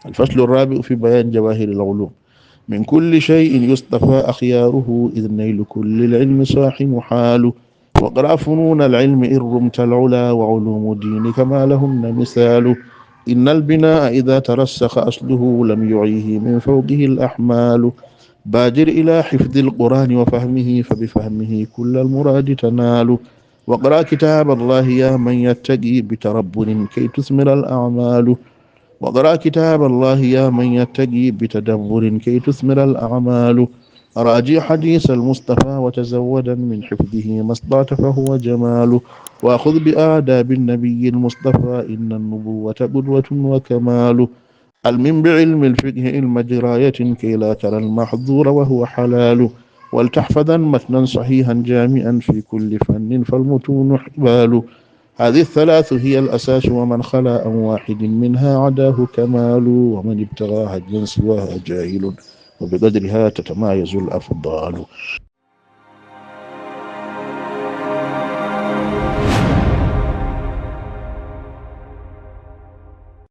الفصل الرابع في بيان جواهر العلوم. من كل شيء يصطفى أخياره، إذ نيل كل العلم صاح محال. واقرأ فنون العلم إن رمت العلا، وعلوم دينك ما لهن مثال. إن البناء إذا ترسخ أصله، لم يعيه من فوقه الأحمال. بادر إلى حفظ القرآن وفهمه، فبفهمه كل المراد تنال. واقرأ كتاب الله يا من يتقي، بتربل كي تثمر الأعمال. واقرأ كتاب الله يا من يتقي، بتدبر كي تثمر الأعمال. راجع حديث المصطفى وتزودا، من حفظه ما استطعت فهو جمال. وأخذ بآداب النبي المصطفى، إن النبوة قدوة وكمال. علم بعلم الفقه علم دراية، كي لا ترى المحظور وهو حلال. ولتحفظا متنا صحيحا جامعا، في كل فن فالمتون حبال. هذه الثلاث هي الأساس، ومن خلا عن واحد منها عداه كمال. ومن ابتغاها الجنس سواها جاهل، وبقدرها تتمايز الأفضال.